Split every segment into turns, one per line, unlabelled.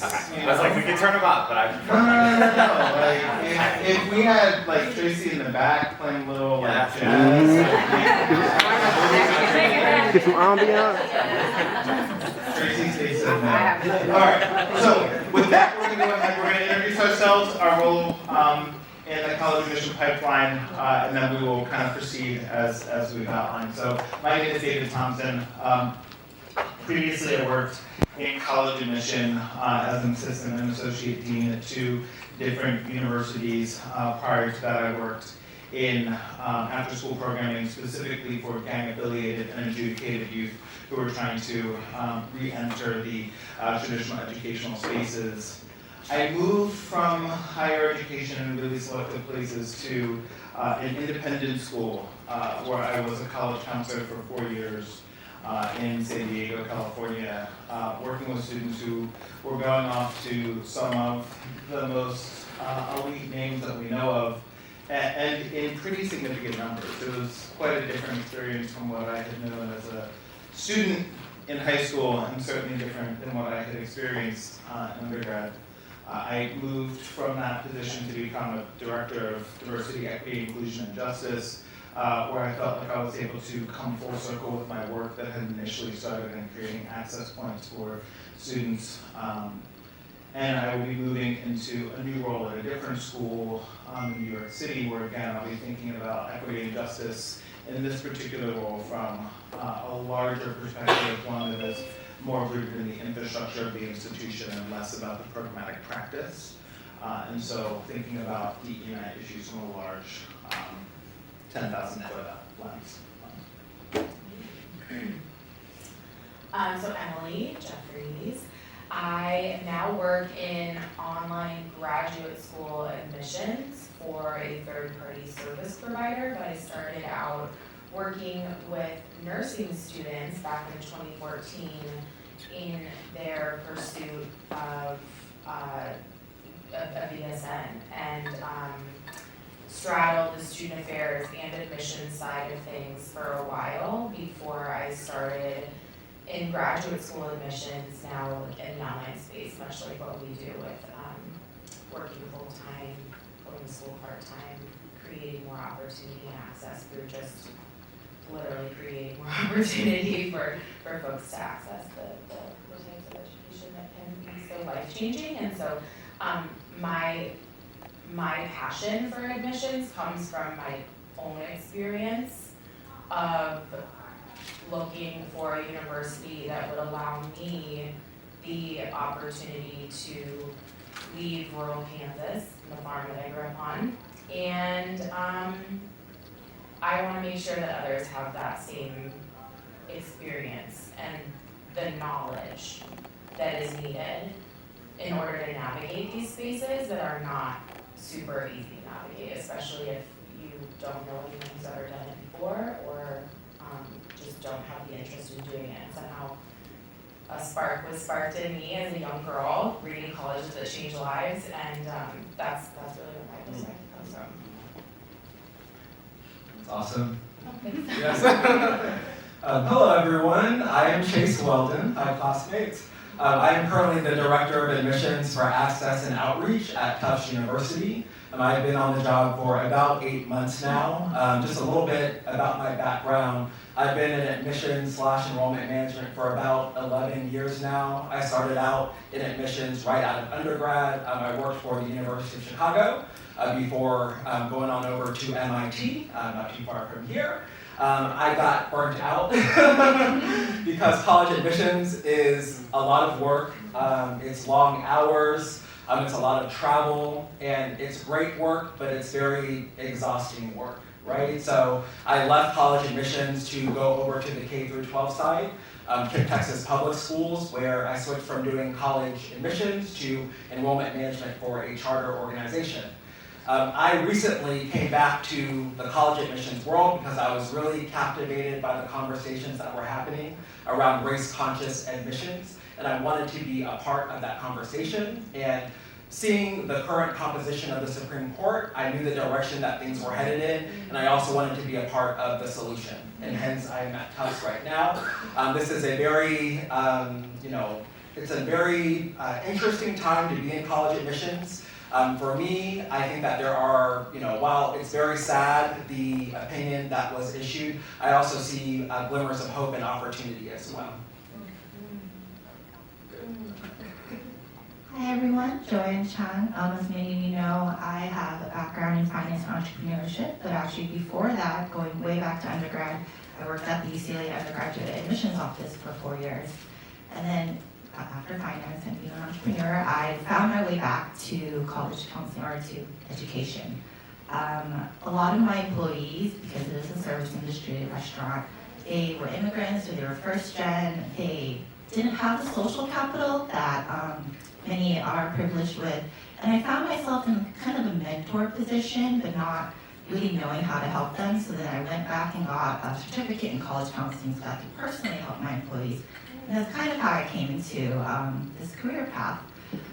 I was like, we can turn them up, but I prefer.
No. Like, if we had like Tracy in the back playing a little like jazz.
Get some ambiance.
Tracy stays in there. All right. So with that, we're gonna go ahead. We're gonna introduce ourselves, our role in the college admission pipeline, and then we will kind of proceed as we've outlined. So my name is David Thompson. Previously, I worked in college admission as an assistant and associate dean at 2 different universities. Prior to that, I worked in after-school programming specifically for gang-affiliated and adjudicated youth who were trying to re-enter the traditional educational spaces. I moved from higher education in really selective places to an independent school where I was a college counselor for 4 years in San Diego, California, working with students who were going off to some of the most elite names that we know of, and in pretty significant numbers. It was quite a different experience from what I had known as a student in high school, and certainly different than what I had experienced in undergrad. I moved from that position to become a director of diversity, equity, inclusion, and justice, where I felt like I was able to come full circle with my work that had initially started in creating access points for students. And I will be moving into a new role at a different school in New York City, where again I'll be thinking about equity and justice in this particular role from a larger perspective, one that is more rooted in the infrastructure of the institution and less about the programmatic practice. And so thinking about DE&I issues from a large 10,000-foot lens.
So Emily Jeffries. I now work in online graduate school admissions for a third-party service provider, but I started out working with nursing students back in 2014 in their pursuit of a BSN, and straddled the student affairs and admissions side of things for a while before I started in graduate school admissions now in the online space, much like what we do with working full-time, going to school part-time, creating more opportunity and access through just literally creating more opportunity for folks to access the types of education that can be so life-changing. And so my passion for admissions comes from my own experience of looking for a university that would allow me the opportunity to leave rural Kansas, the farm that I grew up on, and I want to make sure that others have that same experience and the knowledge that is needed in order to navigate these spaces that are not super easy to navigate, especially if you don't know anyone who's ever done it before or just don't have the interest in doing it. Somehow a spark was sparked in me as a young girl reading colleges that change lives, and that's really where my perspective comes from.
That's awesome.
Oh, thanks.
Yes. Hello everyone, I am Chase Weldon. Hi classmates. I am currently the Director of Admissions for Access and Outreach at Tufts University. I've been on the job for about 8 months now. Just a little bit about my background. I've been in admissions/enrollment management for about 11 years now. I started out in admissions right out of undergrad. I worked for the University of Chicago before going on over to MIT, not too far from here. I got burnt out because college admissions is a lot of work. It's long hours. It's a lot of travel, and it's great work, but it's very exhausting work, right? So I left college admissions to go over to the K-12 side, Texas Public Schools, where I switched from doing college admissions to enrollment management for a charter organization. I recently came back to the college admissions world because I was really captivated by the conversations that were happening around race-conscious admissions, and I wanted to be a part of that conversation. And seeing the current composition of the Supreme Court, I knew the direction that things were headed in, and I also wanted to be a part of the solution. And hence, I am at Tufts right now. This is a very, It's a very interesting time to be in college admissions. For me, I think that there are, while it's very sad, the opinion that was issued, I also see glimmers of hope and opportunity as well.
Hi everyone, Joanne Chung. As many of you know, I have a background in finance and entrepreneurship, but actually before that, going way back to undergrad, I worked at the UCLA Undergraduate Admissions Office for 4 years. And then after finance and being an entrepreneur, I found my way back to college counseling or to education. A lot of my employees, because it is a service industry, a restaurant, they were immigrants or they were first gen. They didn't have the social capital that many are privileged with. And I found myself in kind of a mentor position, but not really knowing how to help them. So then I went back and got a certificate in college counseling so I could personally help my employees. And that's kind of how I came into this career path.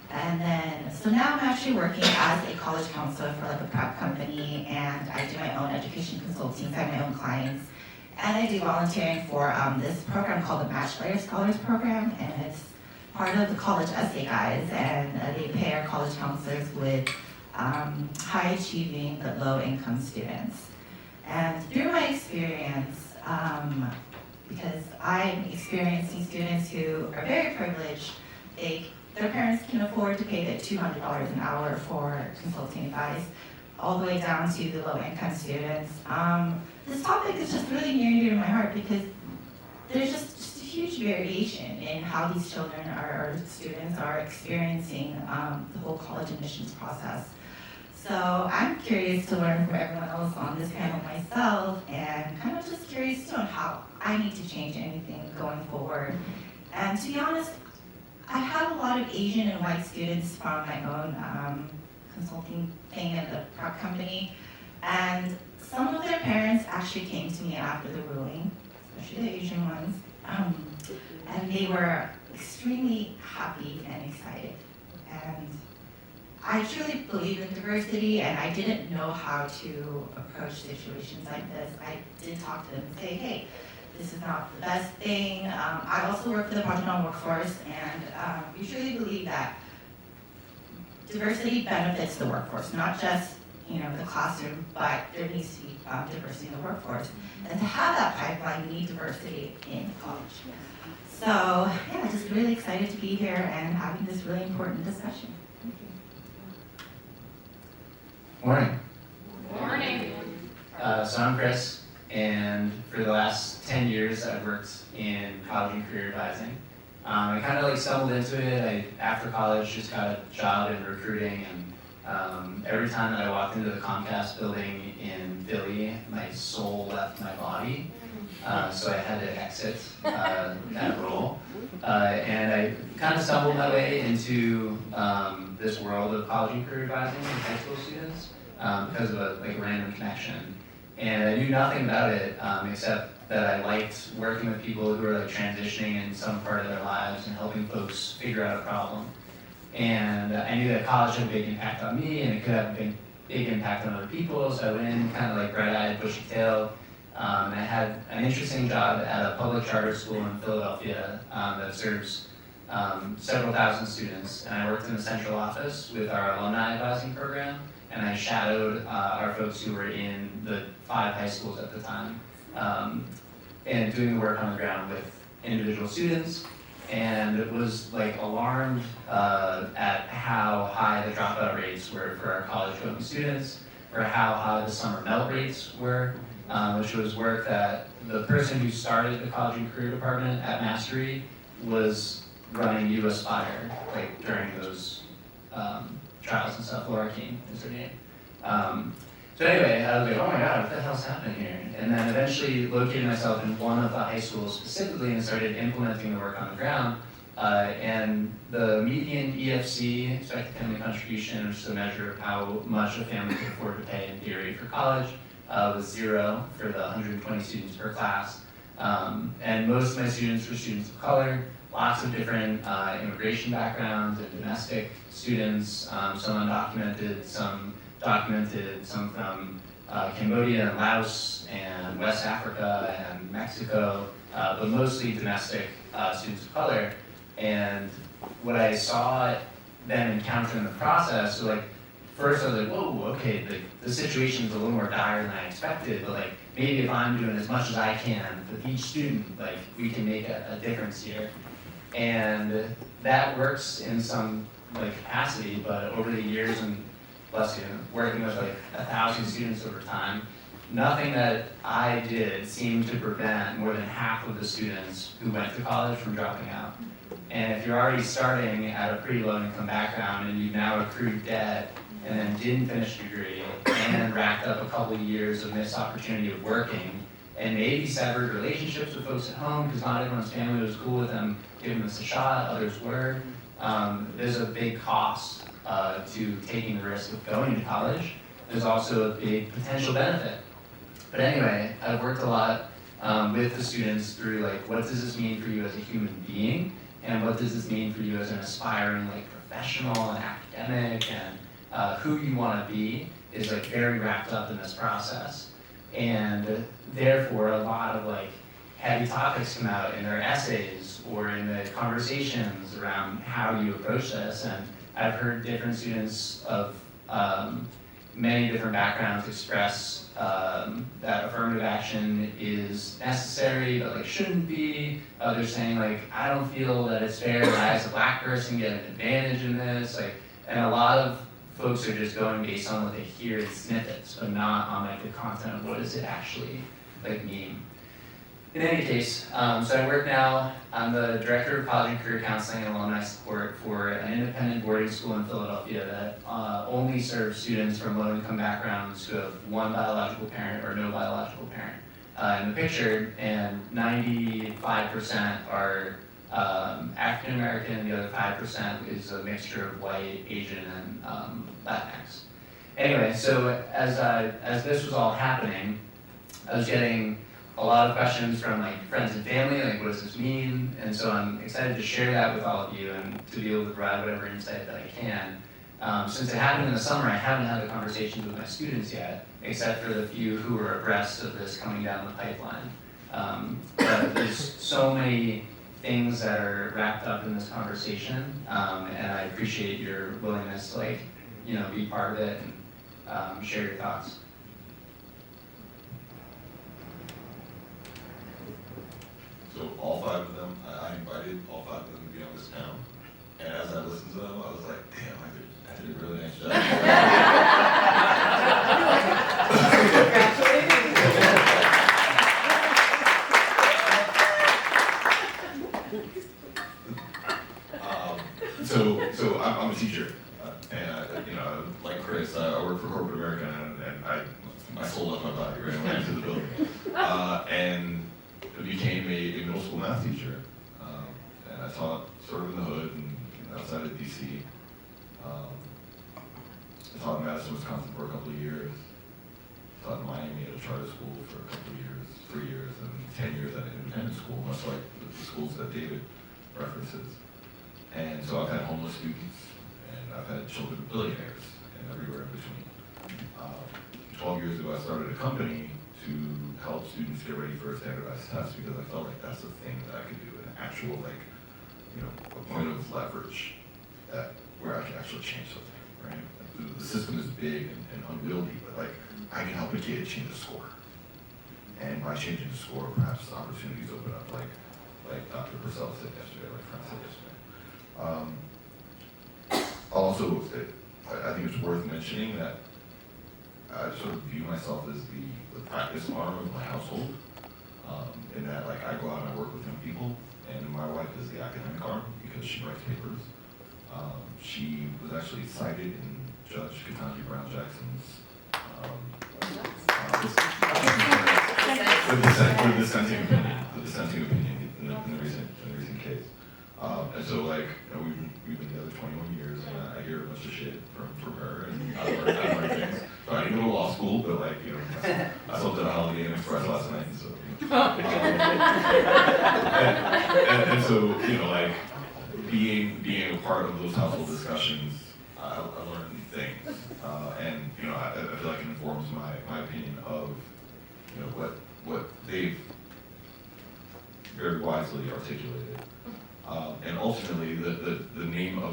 And then, so now I'm actually working as a college counselor for like a prep company, and I do my own education consulting, I have my own clients. And I do volunteering for this program called the Match Layer Scholars Program, and it's part of the college essay guides, and they pair college counselors with high achieving but low income students. And through my experience, because I'm experiencing students who are very privileged, their parents can afford to pay the $200 an hour for consulting advice, all the way down to the low income students. This topic is just really near and dear to my heart because there's just a huge variation in how these children or students are experiencing the whole college admissions process. So I'm curious to learn from everyone else on this panel myself, and kind of just curious to know how I need to change anything going forward. And to be honest, I have a lot of Asian and white students from my own consulting thing at the prep company, and some of their parents actually came to me after the ruling, especially the Asian ones, and they were extremely happy and excited. And I truly believe in diversity, and I didn't know how to approach situations like this. I did talk to them and say, hey, this is not the best thing. I also work for the Project on Workforce, and we truly believe that diversity benefits the workforce, not just the classroom, but there needs to be diversity in the workforce. And to have that pipeline, you need diversity in college. So yeah, just really excited to be here and having this really important discussion. Thank you.
Morning.
Morning.
So I'm Chris, and for the last 10 years I've worked in college and career advising. I kind of stumbled into it. After college just got a job in recruiting, and every time that I walked into the Comcast building in Philly, my soul left my body. So I had to exit that role. And I kind of stumbled my way into this world of college and career advising with high school students because of a random connection. And I knew nothing about it except that I liked working with people who were transitioning in some part of their lives and helping folks figure out a problem. And I knew that college had a big impact on me, and it could have a big impact on other people, so I went in kind of bright-eyed, bushy-tailed. I had an interesting job at a public charter school in Philadelphia that serves several thousand students, and I worked in the central office with our alumni advising program, and I shadowed our folks who were in the 5 high schools at the time, and doing the work on the ground with individual students, and it was alarmed at how high the dropout rates were for our college-going students, or how high the summer melt rates were, which was work that the person who started the college and career department at Mastery was running US Fire, during those trials and stuff. Laura King is her name. So anyway, I was oh my God, what the hell's happening here? And then eventually located myself in one of the high schools specifically and started implementing the work on the ground. And the median EFC, expected family contribution, which is a measure of how much a family can afford to pay in theory for college, was 0 for the 120 students per class. And most of my students were students of color, lots of different immigration backgrounds and domestic students, some undocumented, some documented, some from Cambodia and Laos and West Africa and Mexico, but mostly domestic students of color. And what I saw them encounter in the process, so like, first I was like, whoa, okay, like, the situation's a little more dire than I expected, but like, maybe if I'm doing as much as I can with each student, like, we can make a difference here. And that works in some like capacity, but over the years, and bless you, working with like 1,000 students over time, nothing that I did seemed to prevent more than half of the students who went to college from dropping out. And if you're already starting at a pretty low income background and you've now accrued debt and then didn't finish a degree and racked up a couple of years of missed opportunity of working and maybe severed relationships with folks at home because not everyone's family was cool with them giving this a shot, others were, there's a big cost to taking the risk of going to college. There's also a big potential benefit. But anyway, I've worked a lot with the students through like, what does this mean for you as a human being? And what does this mean for you as an aspiring like professional and academic, and who you want to be is like very wrapped up in this process. And therefore a lot of like heavy topics come out in their essays or in the conversations around how you approach this. And I've heard different students of many different backgrounds express that affirmative action is necessary, but like shouldn't be. Others saying like, I don't feel that it's fair that I as a black person get an advantage in this. Like, and a lot of folks are just going based on what they hear in snippets, but not on like the content of what does it actually like mean. In any case, so I work now, I'm the Director of College and Career Counseling and Alumni Support for an independent boarding school in Philadelphia that only serves students from low-income backgrounds who have one biological parent or no biological parent in the picture, and 95% are African American, the other 5% is a mixture of white, Asian, and Latinx. Anyway, so as this was all happening, I was getting a lot of questions from like friends and family, like what does this mean? And so I'm excited to share that with all of you and to be able to provide whatever insight that I can. Since it happened in the summer, I haven't had the conversations with my students yet, except for the few who were abreast of this coming down the pipeline. But there's so many things that are wrapped up in this conversation, and I appreciate your willingness to like, be part of it and share your thoughts.
So all 5 of them, I invited all 5 of them to be on this panel. And as I listened to them, I was like, damn, I did a really nice job. So I'm a teacher. And like Chris, I work for corporate America, and I sold off my body, right? I went into the building. And I became a middle school math teacher, and I taught sort of in the hood and outside of DC. I taught in Madison, Wisconsin for a couple of years. Taught in Miami at a charter school for a couple of years, 3 years, and 10 years at an independent school, much like the schools that David references. And so I've had homeless students, and I've had children of billionaires, and everywhere in between. 12 years ago, I started a company to help students get ready for a standardized test because I felt like that's the thing that I could do, an actual a point of leverage where I can actually change something, right? Like the system is big and unwieldy, but like I can help a kid change a score, and by changing the score, perhaps opportunities open up, like Dr. Purcell said yesterday, like Frank said yesterday. Also, I think it's worth mentioning that I sort of view myself as the practice arm of my household, in that like I go out and I work with young people, and my wife is the academic arm because she writes papers. She was actually cited in Judge Ketanji Brown Jackson's the dissenting opinion in the recent case. And so we've been together 21 years, and I hear a bunch of shit from her, and I learn things. So I didn't go to law school, but I slept at a Holiday Inn Express last night, so. And so being a part of those household discussions, I learned things, and I feel like it informs my opinion of what they've very wisely articulated. And ultimately, the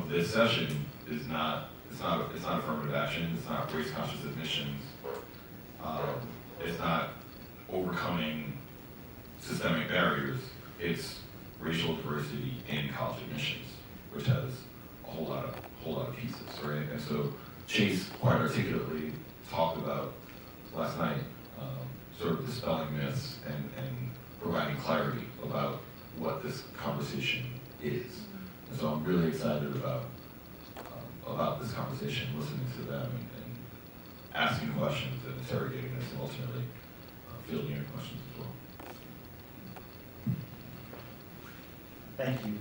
of this session is not, it's not affirmative action, it's not race conscious admissions, it's not overcoming systemic barriers, it's racial diversity in college admissions, which has a whole lot of pieces, right? And so Chase quite articulately talked about last night, sort of dispelling myths and providing clarity about what this conversation is. And so I'm really excited about this conversation, listening to them and asking questions and interrogating this and ultimately fielding your questions as well.
Thank you.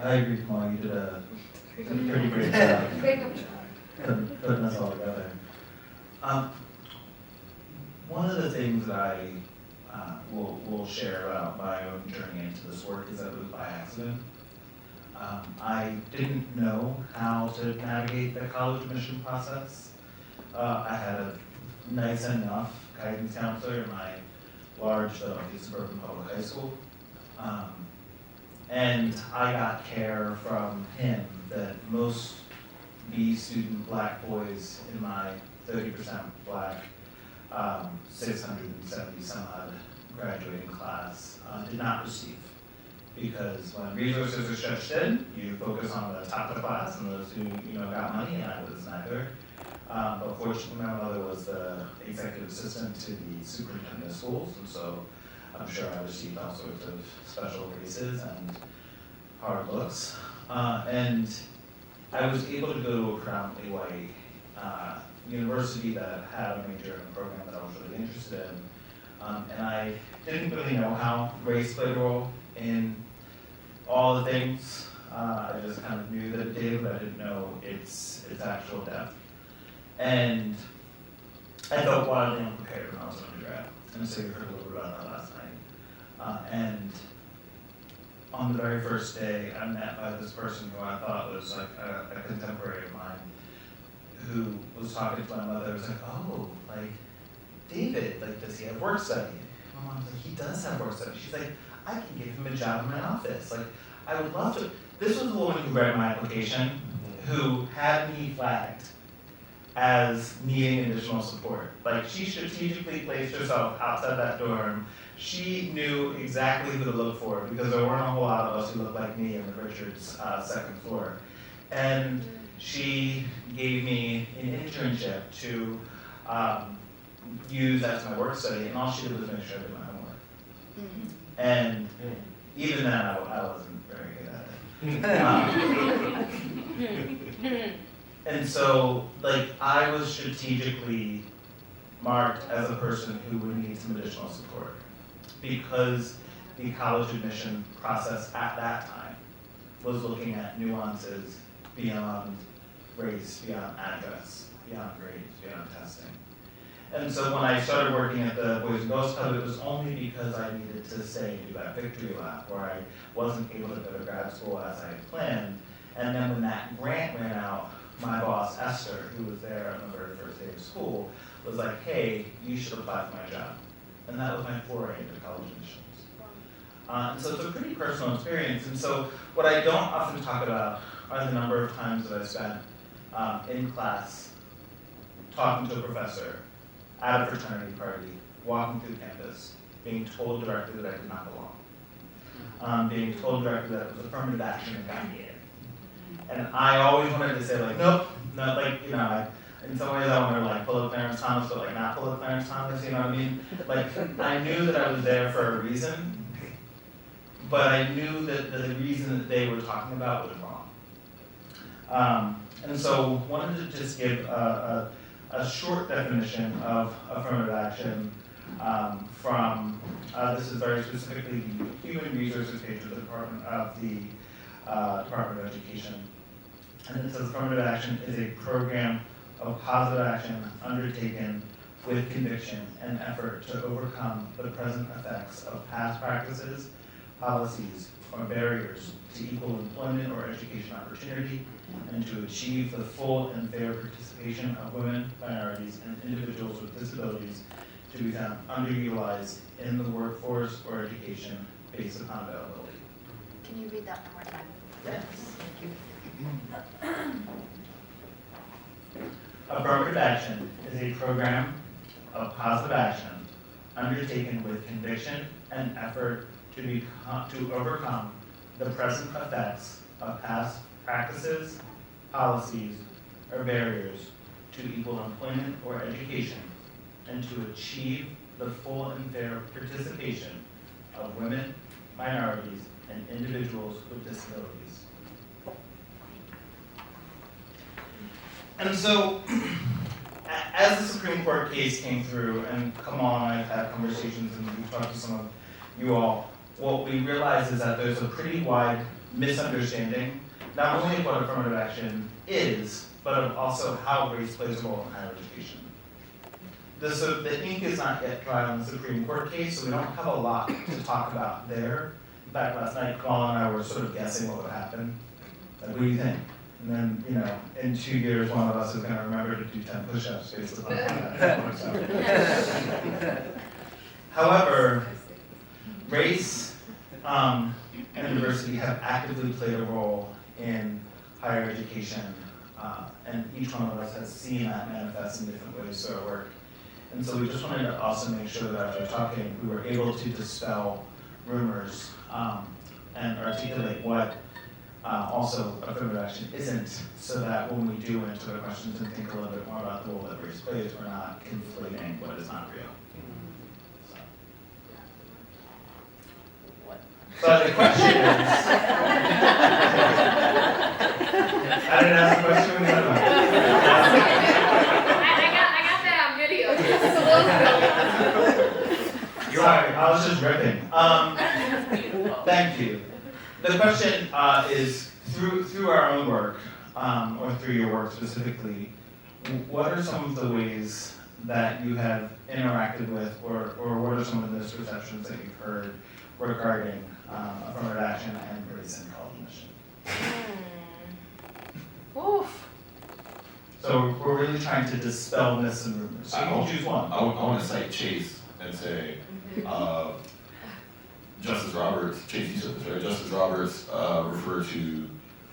I agree, Kamal. You did a pretty great job putting us all together. One of the things that I will share about my own journey into this work is that it was by accident. I didn't know how to navigate the college admission process. I had a nice enough guidance counselor in my large Philadelphia suburban public high school. And I got care from him that most B student black boys in my 30% black, 670 some odd graduating class did not receive. Because when resources are stretched thin, you focus on the top of the class and those who got money, and I was neither. But fortunately, my mother was the executive assistant to the superintendent of schools, and so I'm sure I received all sorts of special graces and hard looks. And I was able to go to a predominantly white university that had a major in a program that I was really interested in. And I didn't really know how race played a role in all the things. I just kind of knew that it did, but I didn't know its actual depth. And I felt wildly unprepared when I was an undergrad. And so you heard a little bit about that last night. And on the very first day, I met by this person who I thought was like a contemporary of mine, who was talking to my mother. Was like, oh, like David, like does he have work study? My mom was like, he does have work study. She's like, I can give him a job in my office. Like, I would love to. This was the woman who read my application, who had me flagged as needing additional support. Like, she strategically placed herself outside that dorm. She knew exactly who to look for because there weren't a whole lot of us who looked like me in the Richards second floor. And she gave me an internship to use as my work study, and all she did was make sure I did my homework. And even then, I wasn't very good at it. And so, like, I was strategically marked as a person who would need some additional support because the college admission process at that time was looking at nuances beyond race, beyond address, beyond grades, beyond testing. And so when I started working at the Boys and Girls Club, it was only because I needed to stay and do that victory lap where I wasn't able to go to grad school as I had planned. And then when that grant ran out, my boss, Esther, who was there on the very first day of school, was like, hey, you should apply for my job. And that was my foray into college admissions. And so it's a pretty personal experience. And so what I don't often talk about are the number of times that I spent in class talking to a professor at a fraternity party, walking through campus, being told directly that I did not belong, being told directly that it was affirmative action that got me in. And I always wanted to say like, nope, no, like, in some ways I wanted to like pull up Clarence Thomas, but like not pull up Clarence Thomas, you know what I mean? Like, I knew that I was there for a reason, but I knew that the reason that they were talking about was wrong. And so wanted to just give a short definition of affirmative action from, this is very specifically the Human Resources page of the Department of Education. And it says affirmative action is a program of positive action undertaken with conviction and effort to overcome the present effects of past practices, policies, or barriers to equal employment or education opportunity, and to achieve the full and fair participation of women, minorities, and individuals with disabilities to be found underutilized in the workforce or education based upon availability.
Can you read that one more time?
Yes. Affirmative action is a program of positive action undertaken with conviction and effort to overcome the present effects of past practices, policies, or barriers to equal employment or education, and to achieve the full and fair participation of women, minorities, and individuals with disabilities. And so, as the Supreme Court case came through, and Kamal and I have had conversations, and we've talked to some of you all, what we realized is that there's a pretty wide misunderstanding, not only of what affirmative action is, but of also how race plays a role in higher education. The ink is not yet dry on the Supreme Court case, so we don't have a lot to talk about there. In fact, last night, Kamal and I were sort of guessing what would happen. Like, what do you think? And then, in 2 years, one of us is going to remember to do 10 push-ups based upon how that works out. However, race and diversity have actively played a role in higher education, and each one of us has seen that manifest in different ways through our work. And so we just wanted to also make sure that after talking, we were able to dispel rumors and articulate what also affirmative action isn't, so that when we do answer the questions and think a little bit more about the role that race plays, we're not conflating what is not real. So the question is, I didn't ask the question when you went on.
I got that on video.
Sorry, I was just ripping. Thank you. The question is, through our own work, or through your work specifically, what are some of the ways that you have interacted with, or what are some of the misperceptions that you've heard regarding affirmative action and race in college admission?
Oof.
So we're really trying to dispel myths and rumors. So you can choose one.
I want to cite Chase and say, Justice Roberts, Chase, you said this, right? Justice Roberts referred to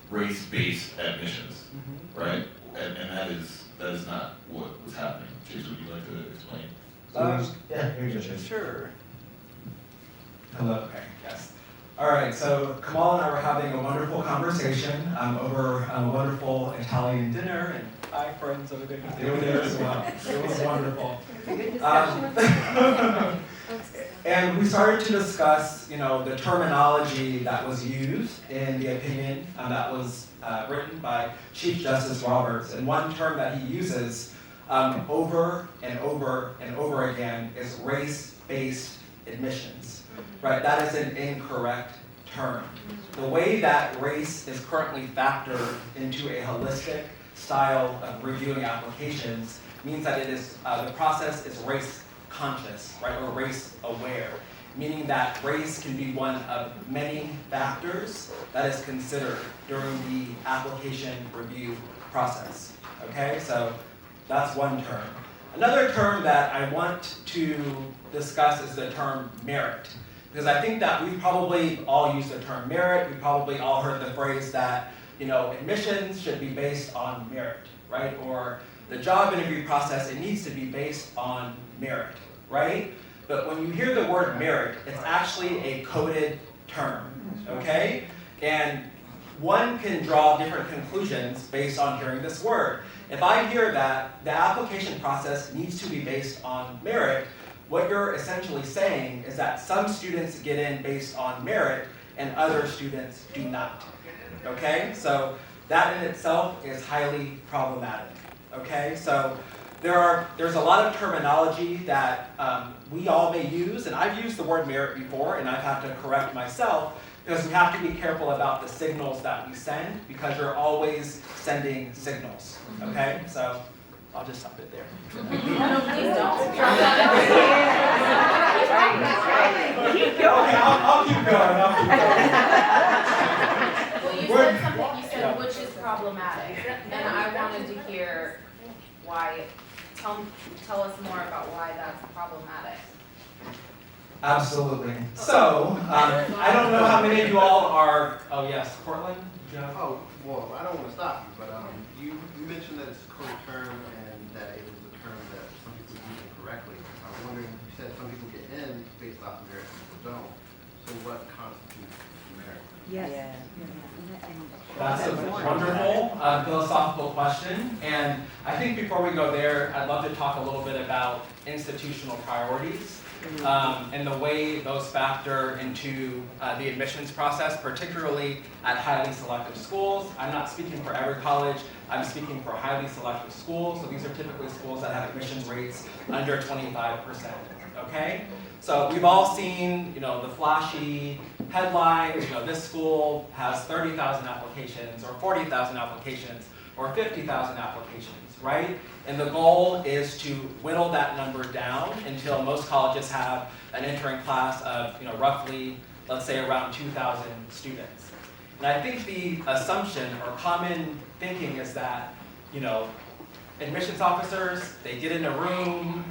race-based admissions, right? And that is not what was happening. Chase, would you like to explain?
Yeah, here you go, Chase.
Sure. Hello, okay, yes. All right, so Kamal and I were having a wonderful conversation over a wonderful Italian dinner, and my friends over there, they were there as well. It was wonderful. And we started to discuss, the terminology that was used in the opinion that was written by Chief Justice Roberts. And one term that he uses over and over and over again is race-based admissions. Right, that is an incorrect term. The way that race is currently factored into a holistic style of reviewing applications means that it is the process is race conscious, right, or race aware, meaning that race can be one of many factors that is considered during the application review process. Okay, so that's one term. Another term that I want to discuss is the term merit. Because I think that we've probably all used the term merit. We've probably all heard the phrase that, admissions should be based on merit, right? Or the job interview process, it needs to be based on merit, right? But when you hear the word merit, it's actually a coded term, okay? And one can draw different conclusions based on hearing this word. If I hear that the application process needs to be based on merit, what you're essentially saying is that some students get in based on merit and other students do not. Okay? So that in itself is highly problematic. Okay? So there's a lot of terminology that we all may use, and I've used the word merit before, and I've had to correct myself because we have to be careful about the signals that we send because you're always sending signals. Okay? So I'll just stop it there.
No, please don't.
Keep going. I'll keep going.
Well, you said something, you said which is problematic, and I wanted to hear why, tell us more about why that's problematic.
Absolutely. So, I don't know how many of you all are, oh yes, Cortland? Yeah.
Oh, well, I don't want to stop you, but you mentioned that it's a code term and that it was a term that some people use incorrectly. I was wondering, you said some people get in based off of merit, some people don't. So what constitutes merit?
Yes.
That's a wonderful philosophical question, and I think before we go there, I'd love to talk a little bit about institutional priorities and the way those factor into the admissions process, particularly at highly selective schools. I'm not speaking for every college, I'm speaking for highly selective schools, so these are typically schools that have admissions rates under 25%, okay? So we've all seen, the flashy headlines, this school has 30,000 applications, or 40,000 applications, or 50,000 applications, right? And the goal is to whittle that number down until most colleges have an entering class of, roughly, let's say around 2,000 students. And I think the assumption or common thinking is that, admissions officers, they get in a room,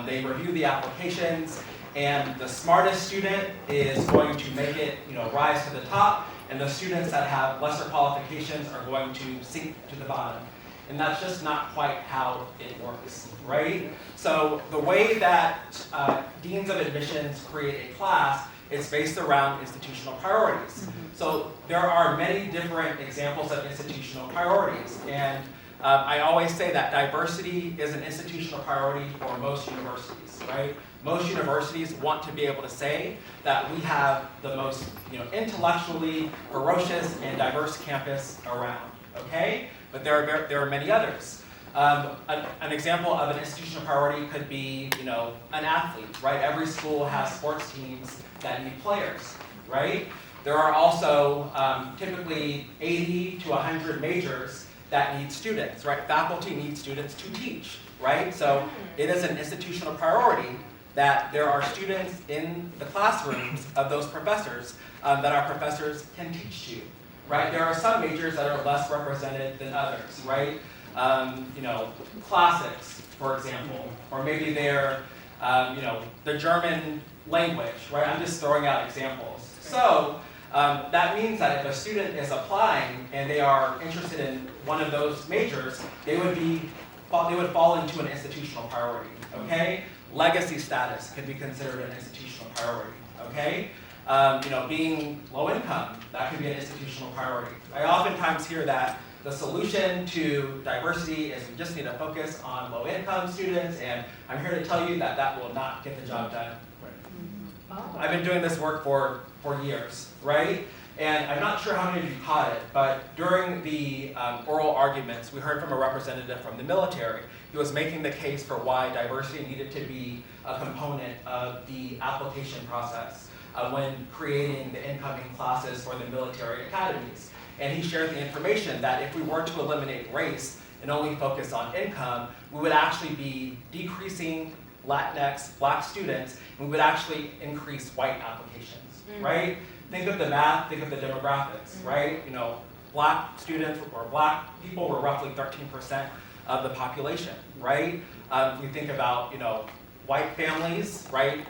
they review the applications, and the smartest student is going to make it, rise to the top, and the students that have lesser qualifications are going to sink to the bottom. And that's just not quite how it works, right? So the way that deans of admissions create a class is based around institutional priorities. So there are many different examples of institutional priorities, and I always say that diversity is an institutional priority for most universities, right? Most universities want to be able to say that we have the most, intellectually ferocious and diverse campus around, okay? But there are many others. An example of an institutional priority could be, an athlete, right? Every school has sports teams that need players, right? There are also typically 80 to 100 majors that need students, right? Faculty need students to teach, right? So it is an institutional priority that there are students in the classrooms of those professors that our professors can teach to, right? There are some majors that are less represented than others, right? Classics, for example, or maybe they're, the German language, right? I'm just throwing out examples. So that means that if a student is applying and they are interested in one of those majors, they would fall into an institutional priority, okay? Legacy status could be considered an institutional priority, okay? Being low income, that could be an institutional priority. I oftentimes hear that the solution to diversity is we just need to focus on low income students, and I'm here to tell you that that will not get the job done. I've been doing this work for years, right? And I'm not sure how many of you caught it, but during the oral arguments, we heard from a representative from the military. He was making the case for why diversity needed to be a component of the application process when creating the incoming classes for the military academies. And he shared the information that if we were to eliminate race and only focus on income, we would actually be decreasing Latinx, Black students, and we would actually increase white applications, right? Think of the math, think of the demographics, right? Black students or Black people were roughly 13% of the population, right? We think about, white families, right?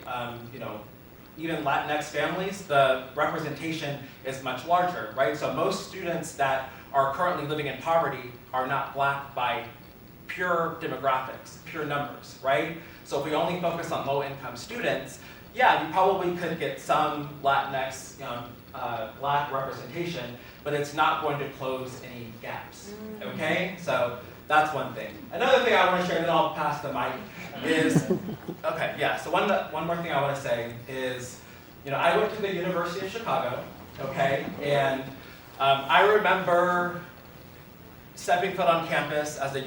Even Latinx families, the representation is much larger, right? So most students that are currently living in poverty are not Black by pure demographics, pure numbers, right? So if we only focus on low-income students, yeah, you probably could get some Latinx, Black representation, but it's not going to close any gaps, okay? So that's one thing. Another thing I want to share, then I'll pass the mic, is, okay, yeah, so one more thing I want to say is, I went to the University of Chicago, okay, and I remember stepping foot on campus as a